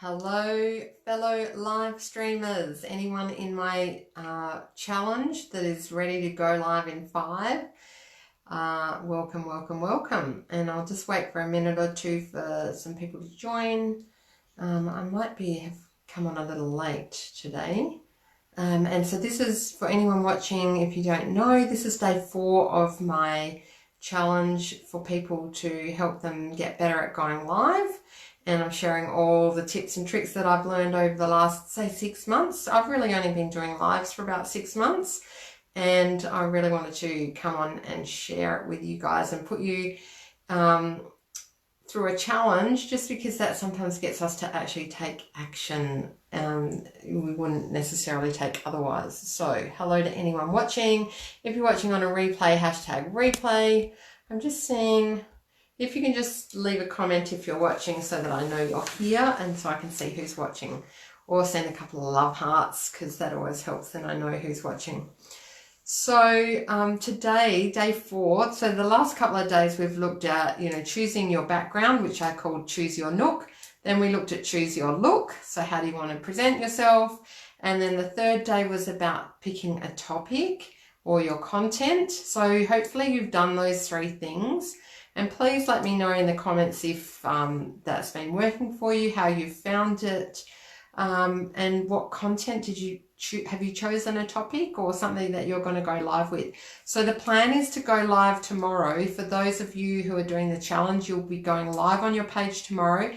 Hello, fellow live streamers. Anyone in my challenge that is ready to go live in 5, welcome, welcome, welcome. And I'll just wait for a minute or two for some people to join. I might have come on a little late today. And so this is for anyone watching. If you don't know, this is day 4 of my challenge for people to help them get better at going live. And I'm sharing all the tips and tricks that I've learned over the last, say, 6 months. I've really only been doing lives for about 6 months, and I really wanted to come on and share it with you guys and put you through a challenge, just because that sometimes gets us to actually take action we wouldn't necessarily take otherwise. So hello to anyone watching. If you're watching on a replay, #replay. I'm just seeing if you can just leave a comment if you're watching so that I know you're here and so I can see who's watching, or send a couple of love hearts because that always helps and I know who's watching. So today, day 4, so the last couple of days we've looked at, choosing your background, which I called Choose Your Nook. Then we looked at Choose Your Look, so how do you want to present yourself? And then the third day was about picking a topic or your content. So hopefully you've done those 3 things. And please let me know in the comments if that's been working for you, how you found it, and what content did you choose. Have you chosen a topic or something that you're going to go live with? So the plan is to go live tomorrow. For those of you who are doing the challenge, you'll be going live on your page tomorrow.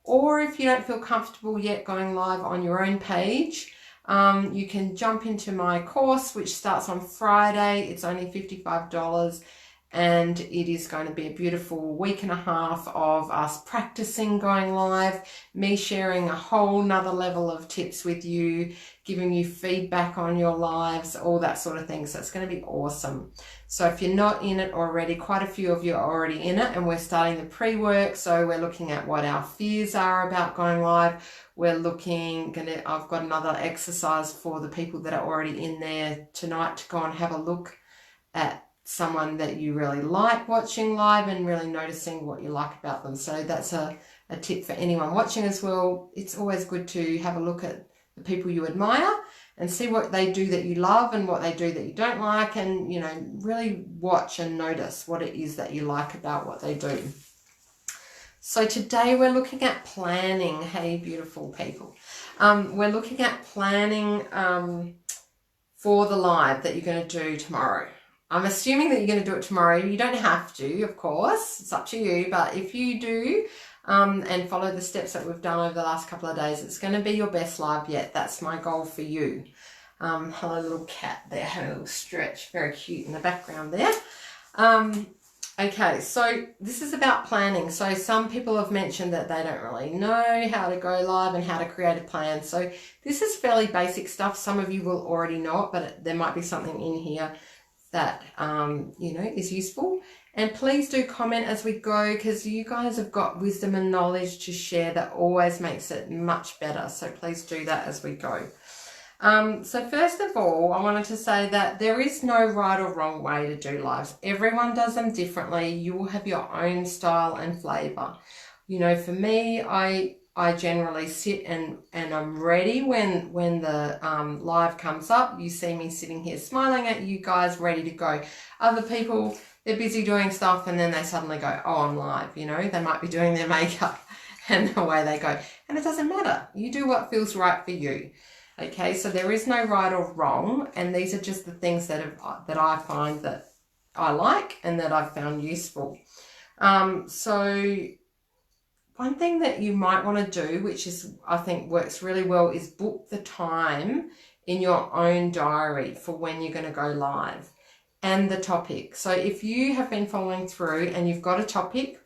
Or if you don't feel comfortable yet going live on your own page, you can jump into my course, which starts on Friday. It's only $55. And it is going to be a beautiful week and a half of us practicing going live, me sharing a whole nother level of tips with you, giving you feedback on your lives, all that sort of thing. So it's going to be awesome. So if you're not in it already, quite a few of you are already in it, and we're starting the pre-work. So we're looking at what our fears are about going live. I've got another exercise for the people that are already in there tonight to go and have a look at someone that you really like watching live and really noticing what you like about them. So that's a tip for anyone watching as well. It's always good to have a look at the people you admire and see what they do that you love and what they do that you don't like, and really watch and notice what it is that you like about what they do. So today we're looking at planning. Hey, beautiful people. We're looking at planning for the live that you're going to do tomorrow. I'm assuming that you're going to do it tomorrow. You don't have to, of course. It's up to you. But if you do and follow the steps that we've done over the last couple of days, it's going to be your best live yet. That's my goal for you. Hello, little cat there, having a little stretch. Very cute in the background there. Okay, so this is about planning. So some people have mentioned that they don't really know how to go live and how to create a plan. So this is fairly basic stuff. Some of you will already know it, but there might be something in here that is useful. And please do comment as we go, because you guys have got wisdom and knowledge to share that always makes it much better. So please do that as we go. So first of all, I wanted to say that there is no right or wrong way to do lives. Everyone does them differently. You will have your own style and flavor. For me, I generally sit and I'm ready when the live comes up. You see me sitting here smiling at you guys, ready to go. Other people, they're busy doing stuff and then they suddenly go, oh, I'm live. They might be doing their makeup and away they go. And it doesn't matter. You do what feels right for you. Okay, so there is no right or wrong, and these are just the things that I find that I like and that I've found useful. So one thing that you might want to do, which I think works really well, is book the time in your own diary for when you're going to go live and the topic. So if you have been following through and you've got a topic,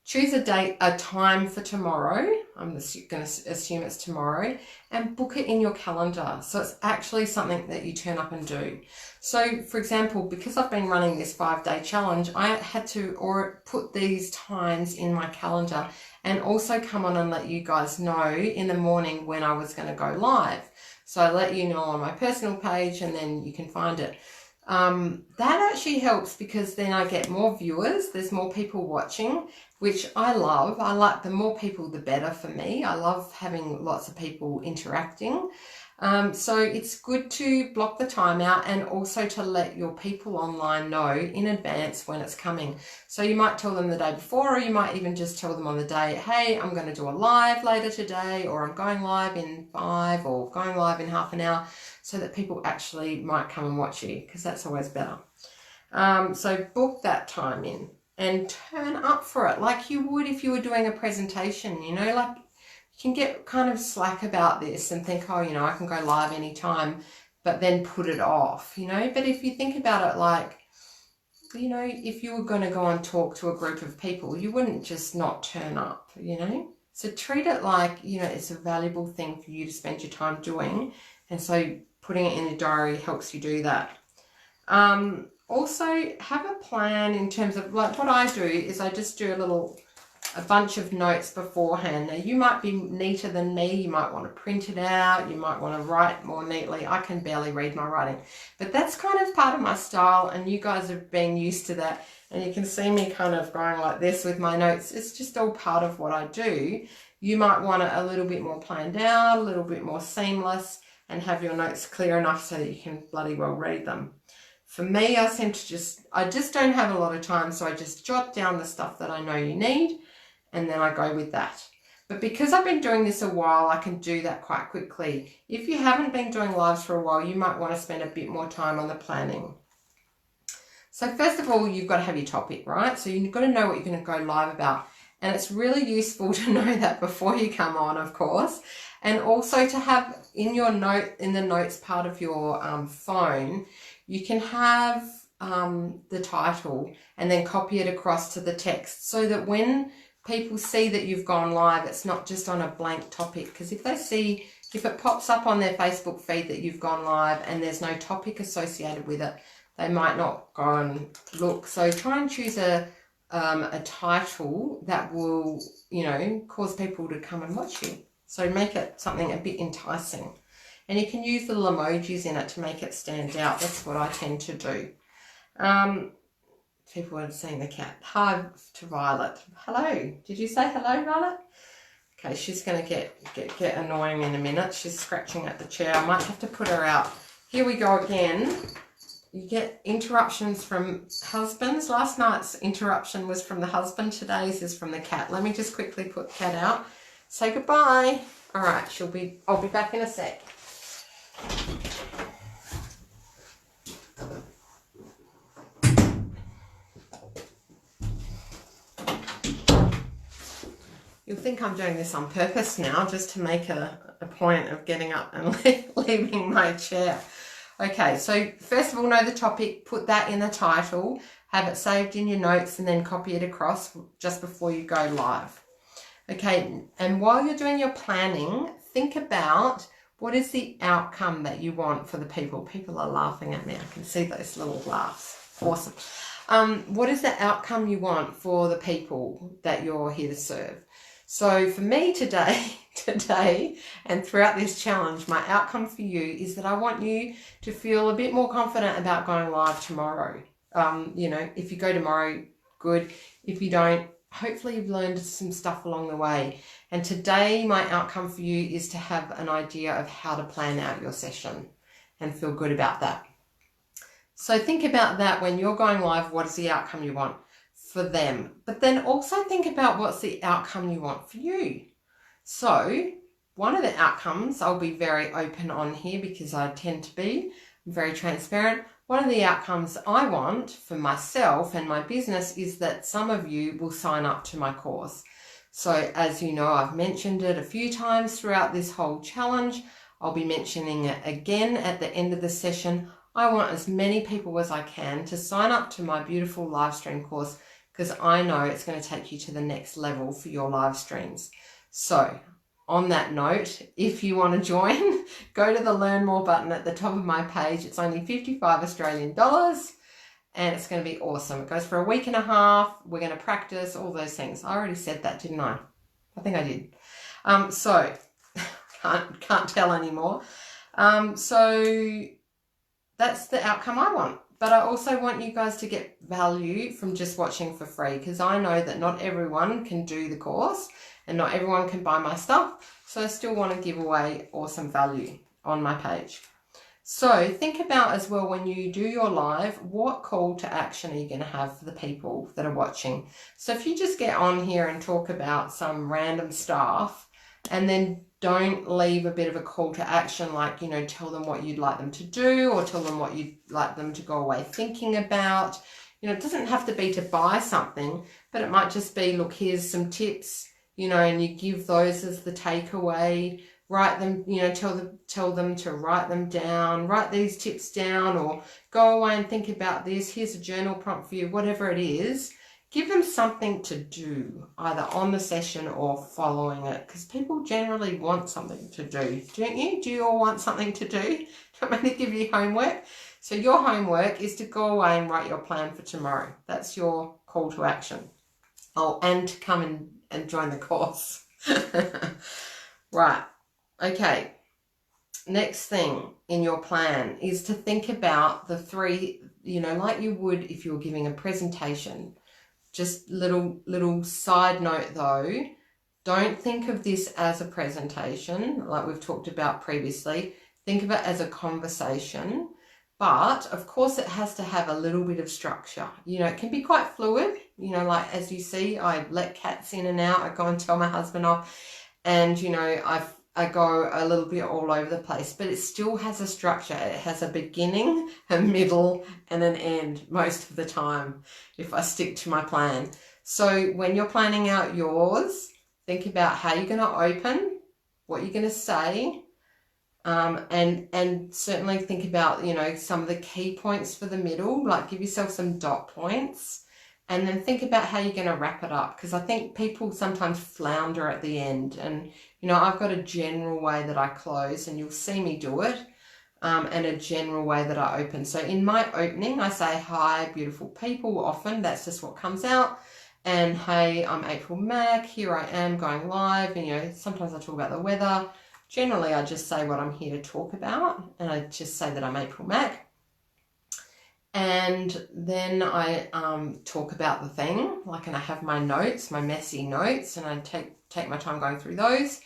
choose a time for tomorrow. I'm going to assume it's tomorrow, and book it in your calendar. So it's actually something that you turn up and do. So for example, because I've been running this 5-day challenge, I had to put these times in my calendar and also come on and let you guys know in the morning when I was going to go live. So I let you know on my personal page, and then you can find it. That actually helps because then I get more viewers. There's more people watching, which I love. I like the more people, the better for me. I love having lots of people interacting. So it's good to block the time out and also to let your people online know in advance when it's coming. So you might tell them the day before, or you might even just tell them on the day, hey, I'm going to do a live later today, or I'm going live in 5 or going live in half an hour, so that people actually might come and watch you, because that's always better. So book that time in and turn up for it like you would if you were doing a presentation, you know, like you can get kind of slack about this and think, oh, you know, I can go live anytime, but then put it off, you know. But if you think about it like, you know, if you were going to go and talk to a group of people, you wouldn't just not turn up, you know. So treat it like, you know, it's a valuable thing for you to spend your time doing. And so putting it in a diary helps you do that. Also have a plan in terms of, like, what I do is I just do a bunch of notes beforehand. Now you might be neater than me, you might want to print it out, you might want to write more neatly. I can barely read my writing, but that's kind of part of my style, and you guys have been used to that, and you can see me kind of going like this with my notes. It's just all part of what I do. You might want it a little bit more planned out, a little bit more seamless, and have your notes clear enough so that you can bloody well read them. For me, I just don't have a lot of time, so I just jot down the stuff that I know you need, and then I go with that. But because I've been doing this a while, I can do that quite quickly. If you haven't been doing lives for a while, you might want to spend a bit more time on the planning. So first of all, you've got to have your topic, right? So you've got to know what you're going to go live about. And it's really useful to know that before you come on, of course. And also to have in the notes part of your phone, you can have the title and then copy it across to the text, so that when people see that you've gone live, it's not just on a blank topic. Because if it pops up on their Facebook feed that you've gone live and there's no topic associated with it, they might not go and look. So try and choose a title that will, you know, cause people to come and watch you. So make it something a bit enticing. And you can use little emojis in it to make it stand out. That's what I tend to do. People are seeing the cat. Hi to Violet. Hello. Did you say hello, Violet? Okay, she's going to get annoying in a minute. She's scratching at the chair. I might have to put her out. Here we go again. You get interruptions from husbands. Last night's interruption was from the husband. Today's is from the cat. Let me just quickly put the cat out. Say goodbye. All right, I'll be back in a sec. You'll think I'm doing this on purpose now, just to make a point of getting up and leaving my chair. Okay, so first of all, know the topic, put that in the title, have it saved in your notes, and then copy it across just before you go live. Okay, and while you're doing your planning, think about what is the outcome that you want for the people. People are laughing at me. I can see those little laughs. Awesome. What is the outcome you want for the people that you're here to serve? So for me today and throughout this challenge, my outcome for you is that I want you to feel a bit more confident about going live tomorrow. You know, if you go tomorrow, good. If you don't, hopefully you've learned some stuff along the way. And today my outcome for you is to have an idea of how to plan out your session and feel good about that. So think about that when you're going live. What is the outcome you want for them? But then also think about what's the outcome you want for you. So one of the outcomes, I'll be very open on here because I tend to be very transparent. One of the outcomes I want for myself and my business is that some of you will sign up to my course. So as you know, I've mentioned it a few times throughout this whole challenge. I'll be mentioning it again at the end of the session. I want as many people as I can to sign up to my beautiful live stream course, because I know it's going to take you to the next level for your live streams. So on that note, if you want to join, go to the Learn More button at the top of my page. It's only 55 Australian dollars and it's going to be awesome. It goes for a week and a half. We're going to practice all those things. I already said that, didn't I? I think I did. So can't tell anymore. So that's the outcome I want But I also want you guys to get value from just watching for free, because I know that not everyone can do the course and not everyone can buy my stuff. So I still want to give away awesome value on my page. So think about as well, when you do your live, what call to action are you going to have for the people that are watching? So if you just get on here and talk about some random stuff and then don't leave a bit of a call to action, like, you know, tell them what you'd like them to do or tell them what you'd like them to go away thinking about. You know, it doesn't have to be to buy something, but it might just be, look, here's some tips, you know, and you give those as the takeaway. Write them, you know, tell them to write them down, write these tips down, or go away and think about this. Here's a journal prompt for you, whatever it is. Give them something to do, either on the session or following it, because people generally want something to do, don't you? Do you all want something to do? Do you want me to give you homework? So your homework is to go away and write your plan for tomorrow. That's your call to action. Oh, and to come and join the course. Right. Okay. Next thing in your plan is to think about the 3, you know, like you would if you were giving a presentation. Just little side note though, don't think of this as a presentation like we've talked about previously. Think of it as a conversation, but of course it has to have a little bit of structure. You know, it can be quite fluid, you know, like as you see, I let cats in and out, I go and tell my husband off, and you know, I go a little bit all over the place, but it still has a structure. It has a beginning, a middle, and an end most of the time, if I stick to my plan. So when you're planning out yours, think about how you're going to open, what you're going to say, and certainly think about, you know, some of the key points for the middle, like give yourself some dot points, and then think about how you're going to wrap it up, because I think people sometimes flounder at the end. And you know, I've got a general way that I close, and you'll see me do it, and a general way that I open. So in my opening, I say, hi, beautiful people. Often that's just what comes out. And hey, I'm April Mack. Here I am going live. And, you know, sometimes I talk about the weather. Generally, I just say what I'm here to talk about, and I just say that I'm April Mack. And then I talk about the thing, like, and I have my notes, my messy notes, and I take my time going through those.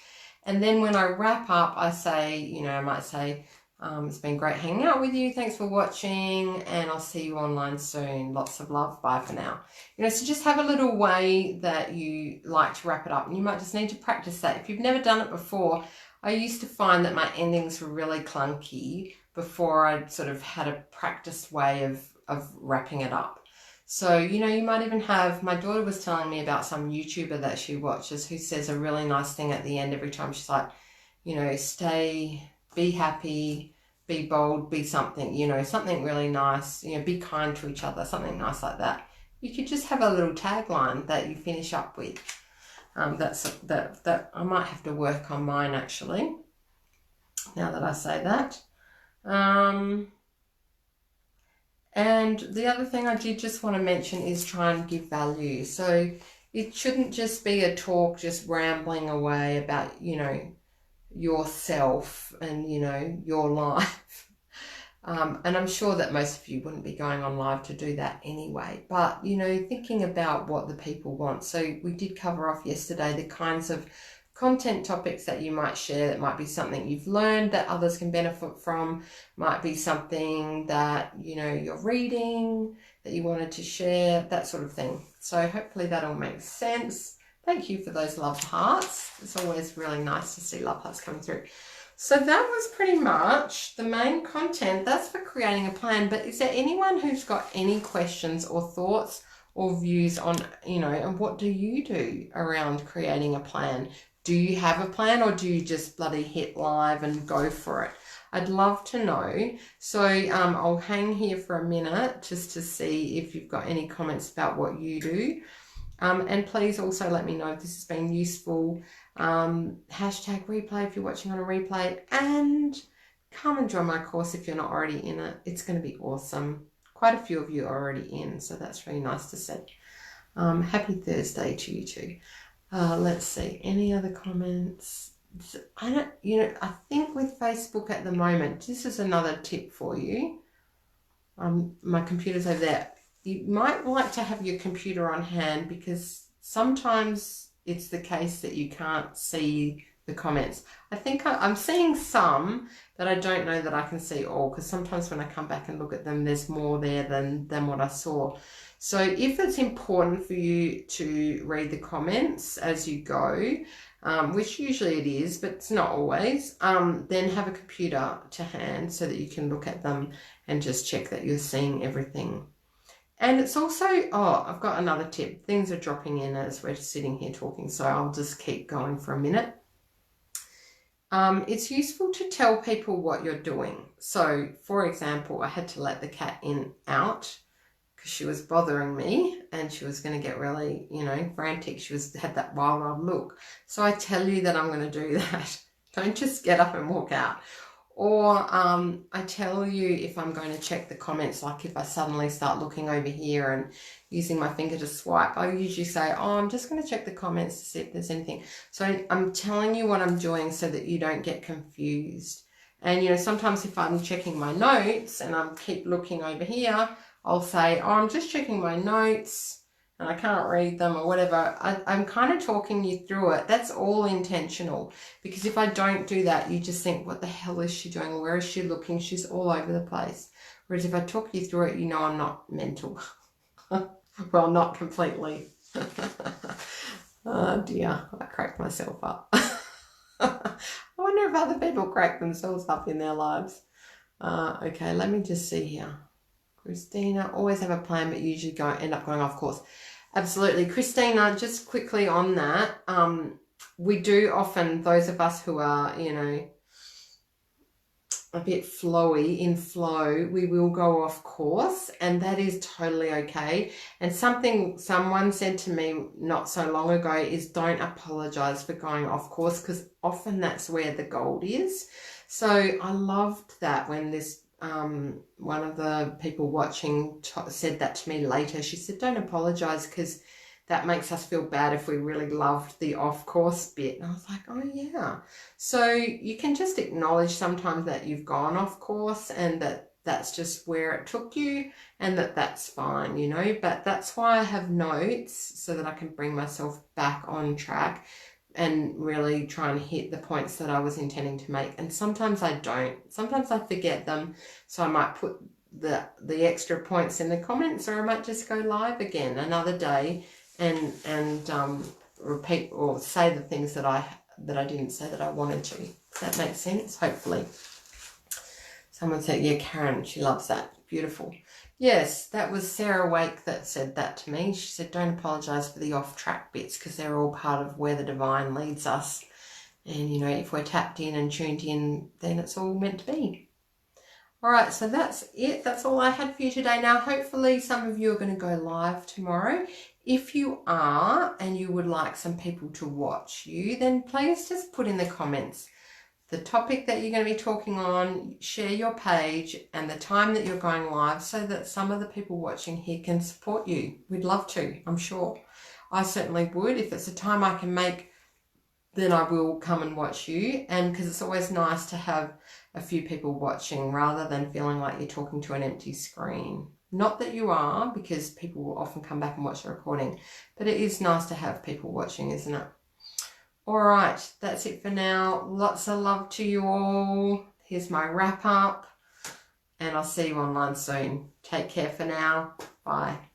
And then when I wrap up, I say, you know, I might say, it's been great hanging out with you. Thanks for watching, and I'll see you online soon. Lots of love. Bye for now. You know, so just have a little way that you like to wrap it up, and you might just need to practice that. If you've never done it before, I used to find that my endings were really clunky before I'd sort of had a practiced way of wrapping it up. So, you know, you might even have, my daughter was telling me about some YouTuber that she watches who says a really nice thing at the end every time. She's like, you know, be happy, be bold, be something, you know, something really nice, you know, be kind to each other, something nice like that. You could just have a little tagline that you finish up with. That I might have to work on mine actually, now that I say that. And the other thing I did just want to mention is try and give value. So it shouldn't just be a talk just rambling away about, you know, yourself and, you know, your life. And I'm sure that most of you wouldn't be going on live to do that anyway. But, you know, thinking about what the people want. So we did cover off yesterday the kinds of content topics that you might share. That might be something you've learned that others can benefit from, might be something that, you know, you're reading that you wanted to share, that sort of thing. So hopefully that all makes sense. Thank you for those love hearts. It's always really nice to see love hearts coming through. So that was pretty much the main content. That's for creating a plan. But is there anyone who's got any questions or thoughts or views on, you know, and what do you do around creating a plan? Do you have a plan, or do you just bloody hit live and go for it? I'd love to know. So I'll hang here for a minute just to see if you've got any comments about what you do. And please also let me know if this has been useful. Hashtag replay if you're watching on a replay, and come and join my course if you're not already in it. It's going to be awesome. Quite a few of you are already in, so that's really nice to see. Happy Thursday to you too. Let's see, any other comments? I think with Facebook at the moment, this is another tip for you. My computer's over there. You might like to have your computer on hand because sometimes it's the case that you can't see the comments. I think I'm seeing some, but I don't know that I can see all, because sometimes when I come back and look at them, there's more there than what I saw. So if it's important for you to read the comments as you go, which usually it is, but it's not always, then have a computer to hand so that you can look at them and just check that you're seeing everything. And it's also, oh, I've got another tip. Things are dropping in as we're sitting here talking, so I'll just keep going for a minute. It's useful to tell people what you're doing. So, for example, I had to let the cat out because she was bothering me and she was going to get really, frantic. She had that wild look. So I tell you that I'm going to do that. Don't just get up and walk out. Or I tell you if I'm going to check the comments, like if I suddenly start looking over here and using my finger to swipe, I usually say, oh, I'm just going to check the comments to see if there's anything. So I'm telling you what I'm doing so that you don't get confused. And, sometimes if I'm checking my notes and I keep looking over here, I'll say, oh, I'm just checking my notes and I can't read them or whatever. I'm kind of talking you through it. That's all intentional, because if I don't do that, you just think, what the hell is she doing? Where is she looking? She's all over the place. Whereas if I talk you through it, I'm not mental. Well, not completely. Oh dear, I cracked myself up. I wonder if other people crack themselves up in their lives. Okay, let me just see here. Christina, always have a plan, but usually end up going off course. Absolutely. Christina, just quickly on that, we do often, those of us who are, a bit in flow, we will go off course, and that is totally okay. And something someone said to me not so long ago is don't apologize for going off course, because often that's where the gold is. So I loved that when this one of the people watching said that to me later. She said, don't apologize, because that makes us feel bad if we really loved the off-course bit. And I was like, oh yeah. So you can just acknowledge sometimes that you've gone off course and that's just where it took you, and that's fine, But that's why I have notes, so that I can bring myself back on track and really try and hit the points that I was intending to make. And sometimes I don't. Sometimes I forget them, so I might put the extra points in the comments, or I might just go live again another day and repeat or say the things that I didn't say that I wanted to. Does that make sense? Hopefully. Someone said, yeah, Karen, she loves that. Beautiful. Yes, that was Sarah Wake that said that to me. She said, don't apologize for the off-track bits, because they're all part of where the divine leads us. And, if we're tapped in and tuned in, then it's all meant to be. All right, so that's it. That's all I had for you today. Now, hopefully some of you are going to go live tomorrow. If you are and you would like some people to watch you, then please just put in the comments the topic that you're going to be talking on, share your page and the time that you're going live, so that some of the people watching here can support you. We'd love to, I'm sure. I certainly would. If it's a time I can make, then I will come and watch you. And because it's always nice to have a few people watching rather than feeling like you're talking to an empty screen. Not that you are, because people will often come back and watch the recording, but it is nice to have people watching, isn't it? All right, that's it for now. Lots of love to you all. Here's my wrap up, and I'll see you online soon. Take care for now. Bye.